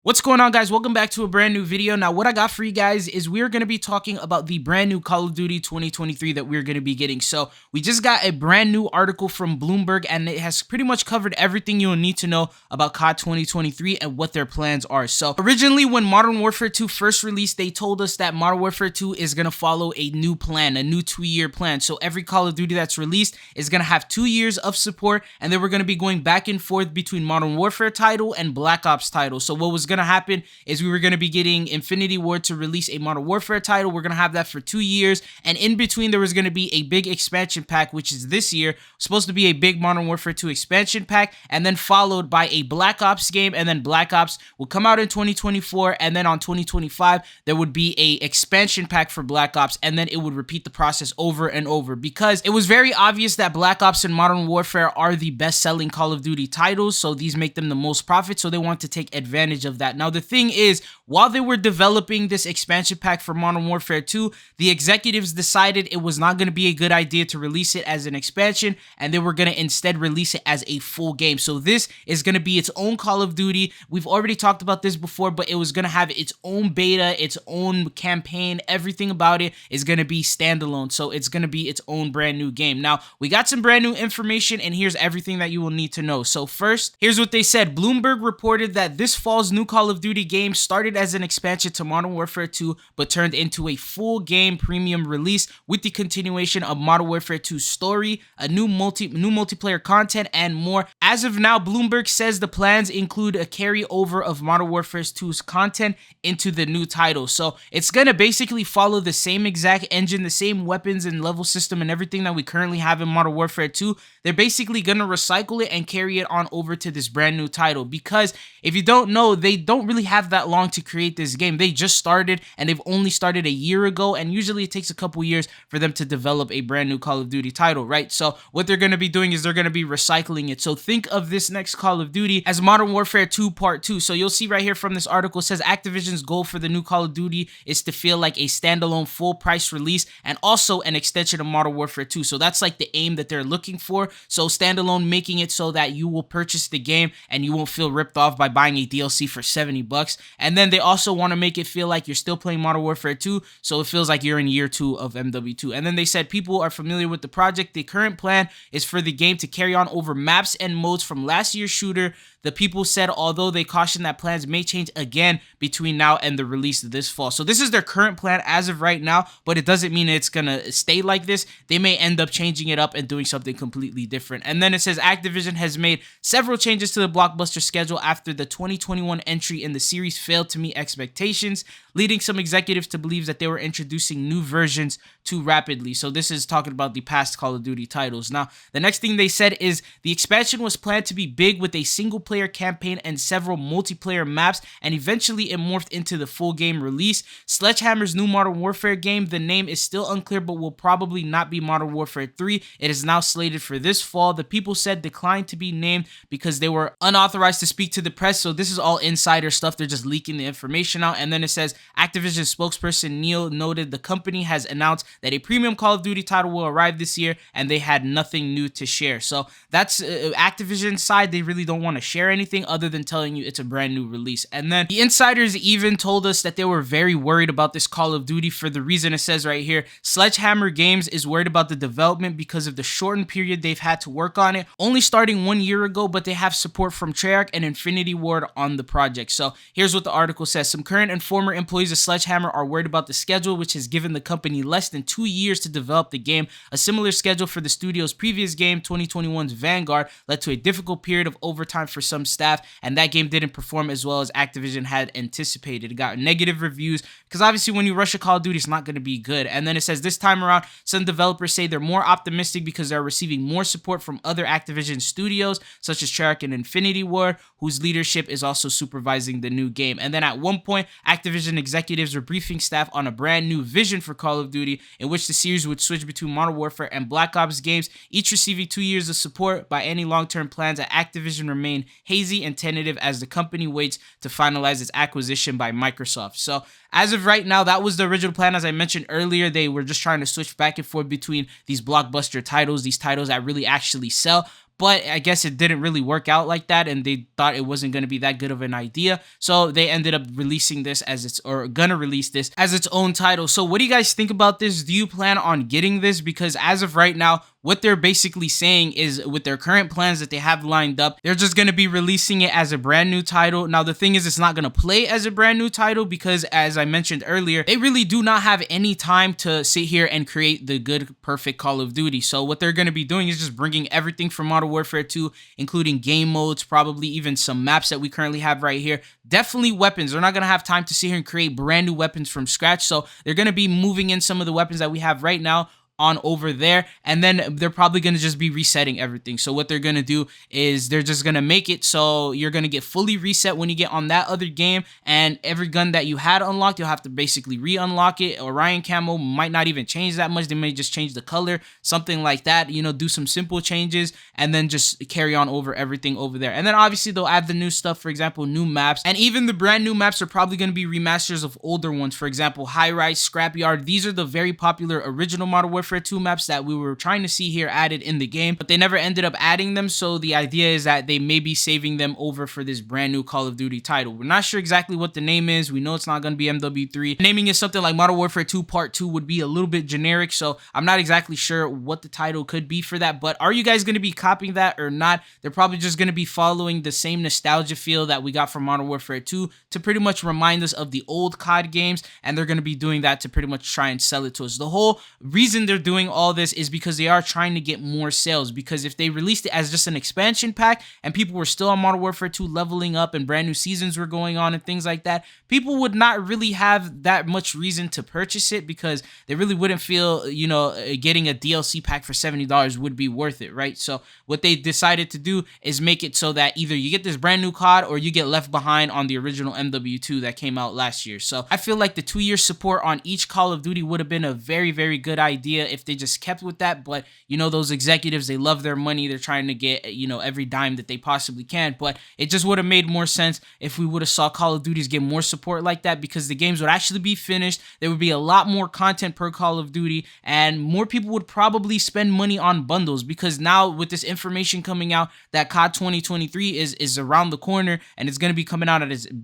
What's going on, guys? Welcome back to a brand new video. Now, what I got for you guys is we're going to be talking about the brand new Call of Duty 2023 that we're going to be getting. So we just got a brand new article from Bloomberg, and it has pretty much covered everything you'll need to know about COD 2023 and what their plans are. So originally, when Modern Warfare 2 first released, they told us that Modern Warfare 2 is going to follow a new plan, a new 2-year plan. So every Call of Duty that's released is going to have 2 years of support, and then we're going to be going back and forth between Modern Warfare title and Black Ops title. So what was going to happen is we were going to be getting Infinity Ward to release a Modern Warfare title. We're going to have that for 2 years, and in between there was going to be a big expansion pack, which is this year, supposed to be a big Modern Warfare 2 expansion pack, and then followed by a Black Ops game, and then Black Ops will come out in 2024, and then on 2025 there would be a expansion pack for Black Ops, and then it would repeat the process over and over, because it was very obvious that Black Ops and Modern Warfare are the best-selling Call of Duty titles, so these make them the most profit, so they want to take advantage of that. Now, the thing is, while they were developing this expansion pack for Modern Warfare 2, the executives decided it was not going to be a good idea to release it as an expansion, and they were going to instead release it as a full game. So this is going to be its own Call of Duty. We've already talked about this before, but it was going to have its own beta, its own campaign. Everything about it is going to be standalone, so it's going to be its own brand new game. Now, we got some brand new information, and here's everything that you will need to know. So first, here's what they said. Bloomberg reported that this fall's new Call of Duty game started as an expansion to Modern Warfare 2, but turned into a full game premium release with the continuation of Modern Warfare 2's story, a new multiplayer content, and more. As of now, Bloomberg says the plans include a carryover of Modern Warfare 2's content into the new title. So it's gonna basically follow the same exact engine, the same weapons and level system and everything that we currently have in Modern Warfare 2. They're basically gonna recycle it and carry it on over to this brand new title, because if you don't know, they don't really have that long to create this game. They just started, and they've only started a year ago, and usually it takes a couple years for them to develop a brand new Call of Duty title, right? So what they're going to be doing is they're going to be recycling it. So think of this next Call of Duty as Modern Warfare 2 Part 2. So you'll see right here from this article, it says Activision's goal for the new Call of Duty is to feel like a standalone full price release and also an extension of Modern Warfare 2. So that's like the aim that they're looking for. So standalone, making it so that you will purchase the game and you won't feel ripped off by buying a DLC for $70. And then they also want to make it feel like you're still playing Modern Warfare 2, so it feels like you're in year 2 of MW2. And then they said people are familiar with the project. The current plan is for the game to carry on over maps and modes from last year's shooter. The people said, although they caution that plans may change again between now and the release of this fall. So this is their current plan as of right now, but it doesn't mean it's gonna stay like this. They may end up changing it up and doing something completely different. And then it says Activision has made several changes to the blockbuster schedule after the 2021 entry in the series failed to meet expectations, leading some executives to believe that they were introducing new versions too rapidly. So this is talking about the past Call of Duty titles. Now, the next thing they said is the expansion was planned to be big with a single player campaign and several multiplayer maps, and eventually it morphed into the full game release. Sledgehammer's new Modern Warfare game, the name is still unclear, but will probably not be Modern Warfare 3. It is now slated for this fall. The people said declined to be named because they were unauthorized to speak to the press, so this is all insider stuff. They're just leaking the information out. And then it says Activision spokesperson Neil noted the company has announced that a premium Call of Duty title will arrive this year, and they had nothing new to share. So that's Activision's side. They really don't want to share anything other than telling you it's a brand new release. And then the insiders even told us that they were very worried about this Call of Duty for the reason it says right here, Sledgehammer Games is worried about the development because of the shortened period they've had to work on it, only starting 1 year ago, but they have support from Treyarch and Infinity Ward on the project. So here's what the article says. Some current and former employees of Sledgehammer are worried about the schedule, which has given the company less than 2 years to develop the game. A similar schedule for the studio's previous game, 2021's Vanguard, led to a difficult period of overtime for some staff, and that game didn't perform as well as Activision had anticipated. It got negative reviews because obviously when you rush a Call of Duty, it's not going to be good. And then it says this time around, some developers say they're more optimistic because they're receiving more support from other Activision studios, such as Treyarch and Infinity Ward, whose leadership is also supervising the new game. And then at one point, Activision executives were briefing staff on a brand new vision for Call of Duty, in which the series would switch between Modern Warfare and Black Ops games, each receiving 2 years of support. By any long-term plans at Activision remain hazy and tentative as the company waits to finalize its acquisition by Microsoft. So as of right now, that was the original plan. As I mentioned earlier, they were just trying to switch back and forth between these blockbuster titles, these titles that really actually sell. but I guess it didn't really work out like that, and they thought it wasn't going to be that good of an idea, so they ended up releasing this as its, or gonna release this as its own title. So what do you guys think about this? Do you plan on getting this? Because as of right now, what they're basically saying is, with their current plans that they have lined up, they're just going to be releasing it as a brand new title. Now, the thing is, it's not going to play as a brand new title because, as I mentioned earlier, they really do not have any time to sit here and create the good, perfect Call of Duty. So what they're going to be doing is just bringing everything from Modern Warfare 2, including game modes, probably even some maps that we currently have right here. Definitely weapons. They're not going to have time to sit here and create brand new weapons from scratch. So they're going to be moving in some of the weapons that we have right now on over there, and then they're probably going to just be resetting everything. So what they're going to do is they're just going to make it so you're going to get fully reset when you get on that other game, and every gun that you had unlocked, you'll have to basically re-unlock it. Orion camo might not even change that much. They may just change the color, something like that, you know, do some simple changes, and then just carry on over everything over there. And then obviously they'll add the new stuff, for example, new maps, and even the brand new maps are probably going to be remasters of older ones. For example, High Rise, Scrapyard. These are the very popular original Modern Warfare 2 maps that we were trying to see here added in the game, but they never ended up adding them. So the idea is that they may be saving them over for this brand new Call of Duty title. We're not sure exactly what the name is. We know it's not going to be MW3. Naming it something like Modern Warfare 2 Part 2 would be a little bit generic, so I'm not exactly sure what the title could be for that. But are you guys going to be copying that or not? They're probably just going to be following the same nostalgia feel that we got from Modern Warfare 2 to pretty much remind us of the old COD games, and they're going to be doing that to pretty much try and sell it to us. The whole reason they're doing all this is because they are trying to get more sales, because if they released it as just an expansion pack and people were still on Modern Warfare 2 leveling up and brand new seasons were going on and things like that, people would not really have that much reason to purchase it, because they really wouldn't feel, you know, getting a DLC pack for $70 would be worth it, right? So what they decided to do is make it so that either you get this brand new COD or you get left behind on the original MW2 that came out last year. So I feel like the 2-year support on each Call of Duty would have been a very, very good idea if they just kept with that. But you know, those executives, they love their money. They're trying to get, you know, every dime that they possibly can. But it just would have made more sense if we would have saw Call of Duties get more support like that, because the games would actually be finished. There would be a lot more content per Call of Duty, and more people would probably spend money on bundles, because now with this information coming out that COD 2023 is around the corner and it's going to be coming out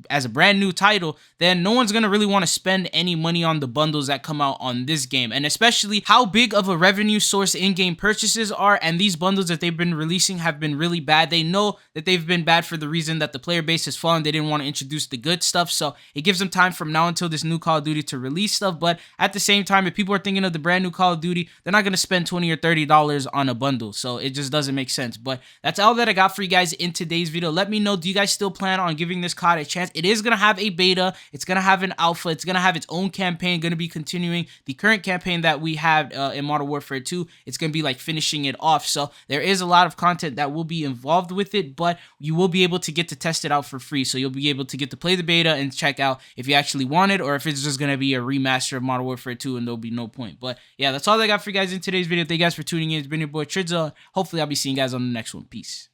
as a brand new title, then no one's going to really want to spend any money on the bundles that come out on this game. And especially how big of a revenue source in-game purchases are, and these bundles that they've been releasing have been really bad. They know that they've been bad for the reason that the player base has fallen. They didn't want to introduce the good stuff, so it gives them time from now until this new Call of Duty to release stuff. But at the same time, if people are thinking of the brand new Call of Duty, they're not going to spend $20 or $30 on a bundle, so it just doesn't make sense. But that's all that I got for you guys in today's video. Let me know, do you guys still plan on giving this COD a chance? It is going to have a beta, it's going to have an alpha, it's going to have its own campaign, going to be continuing the current campaign that we have in Modern Warfare 2. It's going to be like finishing it off, so there is a lot of content that will be involved with it, but you will be able to get to test it out for free. So you'll be able to get to play the beta and check out if you actually want it, or if it's just going to be a remaster of Modern Warfare 2 and there'll be no point. But yeah, that's all I got for you guys in today's video. Thank you guys for tuning in. It's been your boy Tridzo. Hopefully I'll be seeing you guys on the next one. Peace.